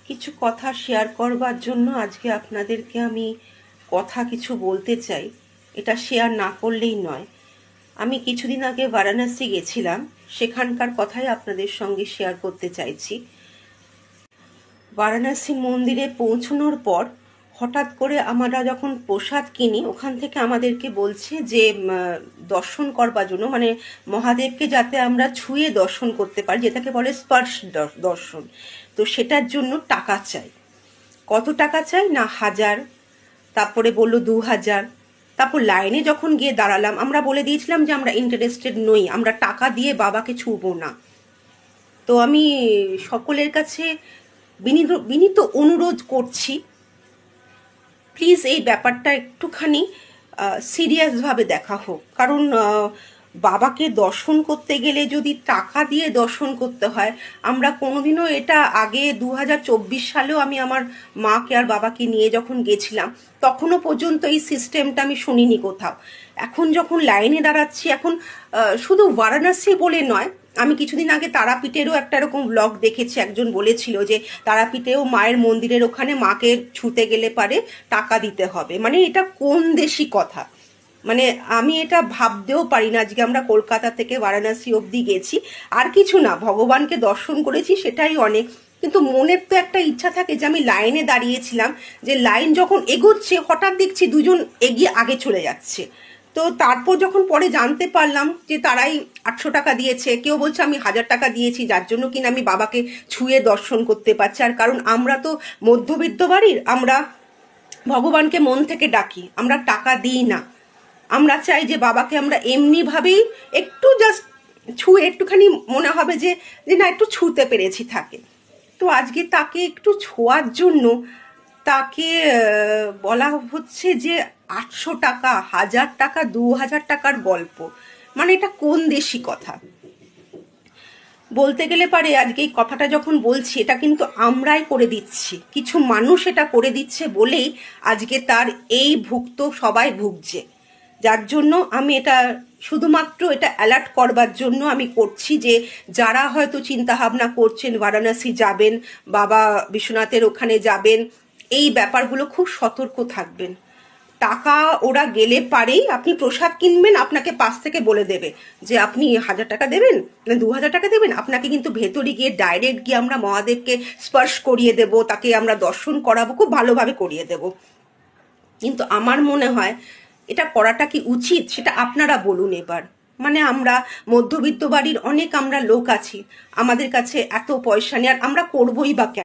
কিছু কথা শেয়ার করবার জন্য আজকে আপনাদেরকে আমি কথা কিছু বলতে চাই। এটা শেয়ার না করলেই নয়। আমি কিছুদিন আগে বারাণসী গেছিলাম, সেখানকার কথাই আপনাদের সঙ্গে শেয়ার করতে চাইছি। বারাণসী মন্দিরে পৌঁছানোর পর হঠাৎ করে আমরা যখন প্রসাদ কিনি, ওখান থেকে আমাদেরকে বলছে যে দর্শন করবার জন্য, মানে মহাদেবকে যাতে আমরা ছুঁয়ে দর্শন করতে পারি, যেটাকে বলে স্পর্শ দর্শন, তো সেটার জন্য টাকা চাই। কত টাকা চাই না 1000, তারপরে বললো 2000। তারপর লাইনে যখন গিয়ে দাঁড়ালাম, আমরা বলে দিয়েছিলাম যে আমরা ইন্টারেস্টেড নই, আমরা টাকা দিয়ে বাবাকে ছুঁবো না। তো আমি সকলের কাছে বিনীত অনুরোধ করছি, প্লিজ এই ব্যাপারটা একটুখানি সিরিয়াসভাবে দেখা হোক। কারণ বাবাকে দর্শন করতে গেলে যদি টাকা দিয়ে দর্শন করতে হয়, আমরা কোনোদিনও এটা আগে 2024 সালেও আমি আমার মাকে আর বাবাকে নিয়ে যখন গেছিলাম, তখনও পর্যন্ত এই সিস্টেমটা আমি শুনিনি কোথাও। এখন যখন লাইনে দাঁড়াচ্ছি, এখন শুধু বারাণসী বলে নয়, আমি কিছুদিন আগে তারাপীঠেরও একটা এরকম ব্লগ দেখেছি, একজন বলেছিল যে তারাপীঠেও মায়ের মন্দিরের ওখানে মাকে ছুতে গেলে পারে টাকা দিতে হবে। মানে এটা কোন দেশি কথা! মানে আমি এটা ভাবতেও পারি না। আজকে আমরা কলকাতা থেকে বারাণসী অবধি গেছি, আর কিছু না, ভগবানকে দর্শন করেছি, সেটাই অনেক। কিন্তু মনের তো একটা ইচ্ছা থাকে যে আমি লাইনে দাঁড়িয়েছিলাম, যে লাইন যখন এগোচ্ছে হঠাৎ দেখছি দুজন এগিয়ে আগে চলে যাচ্ছে। তো তারপর যখন পরে জানতে পারলাম যে তারাই 800 টাকা দিয়েছে, কেউ বলছে আমি 1000 টাকা দিয়েছি, যার জন্য কিনা আমি বাবাকে ছুঁয়ে দর্শন করতে পারছি। আর কারণ আমরা তো মধ্যবিত্ত বাড়ির, আমরা ভগবানকে মন থেকে ডাকি, আমরা টাকা দিই না। আমরা চাই যে বাবাকে আমরা এমনিভাবেই একটু জাস্ট ছুঁয়ে একটুখানি মনে হবে যে যে না, একটু ছুঁতে পেরেছি থাকে। তো আজকে তাকে একটু ছোঁয়ার জন্য তাকে বলা হচ্ছে যে 800 টাকা, 1000 টাকা, 2000 টাকার গল্প। মানে এটা কোন দেশি কথা! বলতে গেলে পারে আজকে এই কথাটা যখন বলছি, এটা কিন্তু আমরাই করে দিচ্ছি, কিছু মানুষ এটা করে দিচ্ছে বলেই আজকে তার এই ভুক্ত সবাই ভুগছে। যার জন্য আমি এটা শুধুমাত্র এটা অ্যালার্ট করবার জন্য আমি করছি, যে যারা হয়তো চিন্তা ভাবনা করছেন বারাণসী যাবেন, বাবা বিশ্বনাথের ওখানে যাবেন, এই ব্যাপারগুলো খুব সতর্ক থাকবেন। টাকা ওরা গেলে পারেই আপনি প্রসাদ কিনবেন, আপনাকে পাশ থেকে বলে দেবে যে আপনি 1000 টাকা দেবেন না 2000 টাকা দেবেন, আপনাকে কিন্তু ভেতরে গিয়ে ডাইরেক্ট গিয়ে আমরা মহাদেবকে স্পর্শ করিয়ে দেব, তাকে আমরা দর্শন করাবো, খুব ভালোভাবে করিয়ে দেব। কিন্তু আমার মনে হয় এটা করাটা কি উচিত, সেটা আপনারা বলুন এবার। মানে আমরা মধ্যবিত্ত বাড়ির অনেক আমরা লোক আছি, আমাদের কাছে এত পয়সা নেই, আর আমরা করবোই বা কেন?